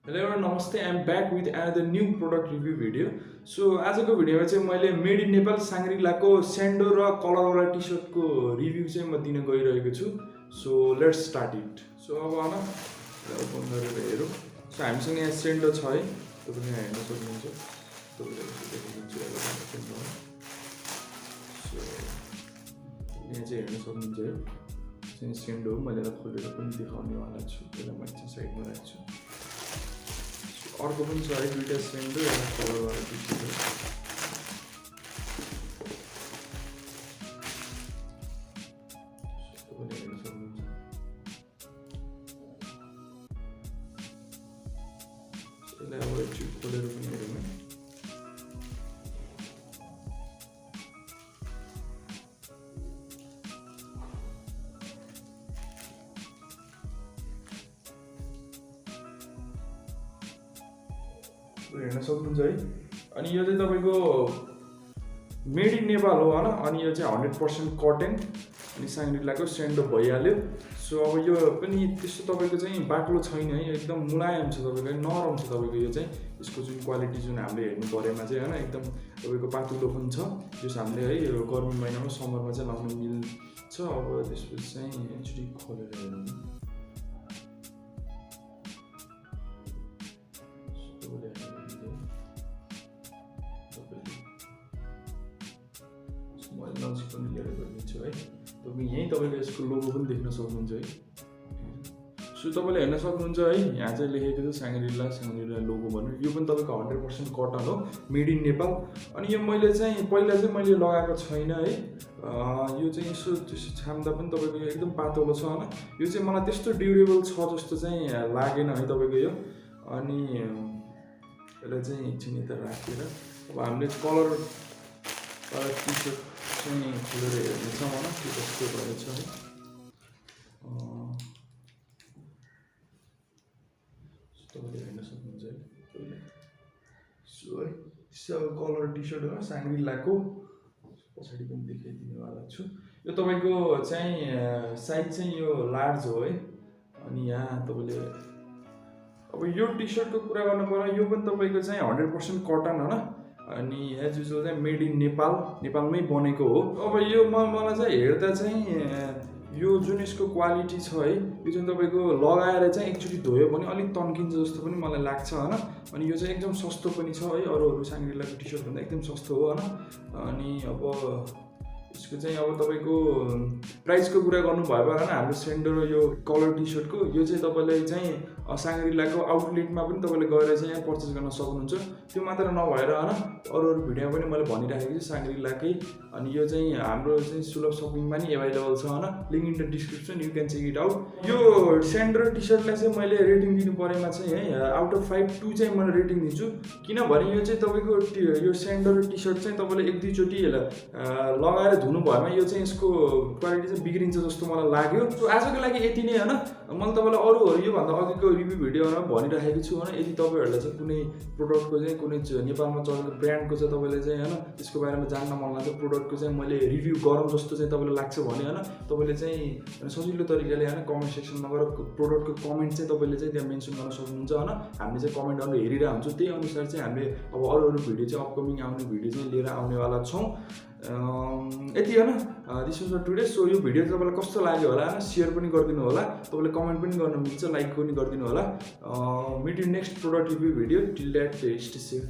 Hello everyone, namaste. I'm back with another new product review video. So आजको भिडियोमा चाहिँ मैले मेड इन नेपाल साङ्ग्रिलाको स्यान्डो र कलरवाला टी सर्टको रिभ्यू चाहिँ म दिन गइरहेको छु. So let's start it. So अब हैन ओपन गरेर हेरौँ. सो हामीसँग यहाँ स्यान्डो छ है. तपाईले यहाँ हेर्न सक्नुहुन्छ. तपाईले देख्नुहुन्छ होला. सो यहाँ चाहिँ हेर्न सक्नुहुन्छ है. चाहिँ स्यान्डो हो. मैले खोलेर पनि देखाउनेवाला छु. त्यसलाई म चाहिँ साइडमा राख्छु. अर्को पनि छ है दुईटा स्यान्डो एउटा कलरवाला टी सर्ट हो. तपाईँले हेर्न सक्नुहुन्छ. यसलाई अब एकचोटि खोलेर पनि हेरौँ है. हेर्न सक्नुहुन्छ है. अनि यो चाहिँ तपाईँको मेड इन नेपाल हो हैन. अनि यो चाहिँ 100% कटन अनि साङ्ग्रिलाको स्यान्डो भइहाल्यो. सो अब यो पनि त्यस्तो तपाईँको चाहिँ बाक्लो छैन है. एकदम मुलायम छ तपाईँको, नरम छ तपाईँको. यो चाहिँ यसको जुन क्वालिटी जुन हामीले हेर्नु परेमा चाहिँ हैन एकदम तपाईँको पातुलो पनि छ. जस हामीले है यो गर्मी महिनामा समरमा चाहिँ लाउन मिल्छ. अब त्यसपछि चाहिँ एकचोटि खोलेर हेरौँ. मैले नजिक पनि लिएर गरिदिन्छु है. यहीँ तपाईँले यसको लोगो पनि देख्न सक्नुहुन्छ है. सो तपाईँले हेर्न सक्नुहुन्छ है. यहाँ चाहिँ लेखेको छ साङ्ग्रिला लोगो भनेर. यो पनि तपाईँको 100% कटन हो, मेड इन नेपाल. अनि यो मैले चाहिँ पहिला चाहिँ मैले लगाएको छैन है. यो चाहिँ यसो छाम्दा पनि तपाईँको एकदम पातलो छ हैन. यो चाहिँ मलाई त्यस्तो ड्युरेबल छ जस्तो चाहिँ लागेन है तपाईँको यो. अनि यसलाई चाहिँ एकछिन यता राखेर अब हामीले कलर टी सर्ट चाहिँ खोलेर हेर्नेछौँ होइन के कस्तो रहेछ है. तपाईँले हेर्न सक्नुहुन्छ है. सो है कलर टी सर्ट हो साङ्ग्रिलाको. पछाडि पनि देखाइदिनेवाला छु. यो तपाईँको चाहिँ साइज चाहिँ यो लार्ज हो है. अनि यहाँ तपाईँले अब यो टी सर्टको कुरा गर्नु पर्दा यो पनि तपाईँको चाहिँ 100% कटन होइन. अनि एज युजुअल चाहिँ मेड इन नेपालमै बनेको हो. अब यो मलाई चाहिँ हेर्दा चाहिँ यो जुन यसको क्वालिटी छ है यो चाहिँ तपाईँको लगाएर चाहिँ एकचोटि धोयो भने अलिक तन्किन्छ जस्तो पनि मलाई लाग्छ होइन. अनि यो चाहिँ एकदम सस्तो पनि छ है. अरू साङ्ग्रिलाको टी सर्टभन्दा एकदम सस्तो हो होइन. अनि अब यसको चाहिँ अब तपाईँको प्राइसको कुरा गर्नुभयो भने हाम्रो स्यान्डो र यो कलर टी सर्टको यो चाहिँ तपाईँले चाहिँ साङ्ग्रिलाको आउटलेटमा पनि तपाईँले गएर चाहिँ यहाँ पर्चेस गर्न सक्नुहुन्छ. त्यो मात्र नभएर होइन अरू भिडियोमा पनि मैले भनिराखेको छु साङ्ग्रिलाकै. अनि यो चाहिँ हाम्रो चाहिँ सुलभ सपिङमा नि एभाइलेबल छ होइन. Link in the description, you can check it out. यो स्यान्डो र टी सर्टलाई चाहिँ मैले रेटिङ दिनु परेमा चाहिँ है आउट अफ 5 2 चाहिँ मैले रेटिङ दिन्छु. किनभने यो चाहिँ तपाईँको यो स्यान्डो र टी सर्ट चाहिँ तपाईँले एक दुईचोटि लगाएर धुनु भएमा यो चाहिँ यसको क्वालिटी चाहिँ बिग्रिन्छ जस्तो मलाई लाग्यो. सो आजको लागि यति नै होइन. मैले तपाईँलाई अरूहरू योभन्दा अघिको रिभ्यू भिडियोमा भनिराखेको छु होइन. यदि तपाईँहरूलाई चाहिँ कुनै प्रोडक्टको चाहिँ कुनै नेपालमा चलेको ब्रान्डको चाहिँ तपाईँले चाहिँ होइन त्यसको बारेमा जान्न मन लाग्छ, प्रोडक्टको चाहिँ मैले रिभ्यू गरौँ जस्तो चाहिँ तपाईँलाई लाग्छ भने होइन तपाईँले चाहिँ सजिलो तरिकाले होइन कमेन्ट सेक्सनमा गएर प्रोडक्टको कमेन्ट चाहिँ तपाईँले चाहिँ त्यहाँ मेन्सन गर्न सक्नुहुन्छ होइन. हामीले चाहिँ कमेन्टहरू हेरिरहेको हुन्छौँ. त्यही अनुसार चाहिँ हामीले अब अरू भिडियो चाहिँ अपकमिङ आउने भिडियो चाहिँ लिएर आउनेवाला छौँ. यति होइन. This was for today. So यो भिडियो तपाईँलाई कस्तो लाग्यो होला होइन सेयर पनि गरिदिनु होला. तपाईँले कमेन्ट पनि गर्न मिल्छ, लाइक पनि गरिदिनु होला. Meet you next product review video. Till that stay safe.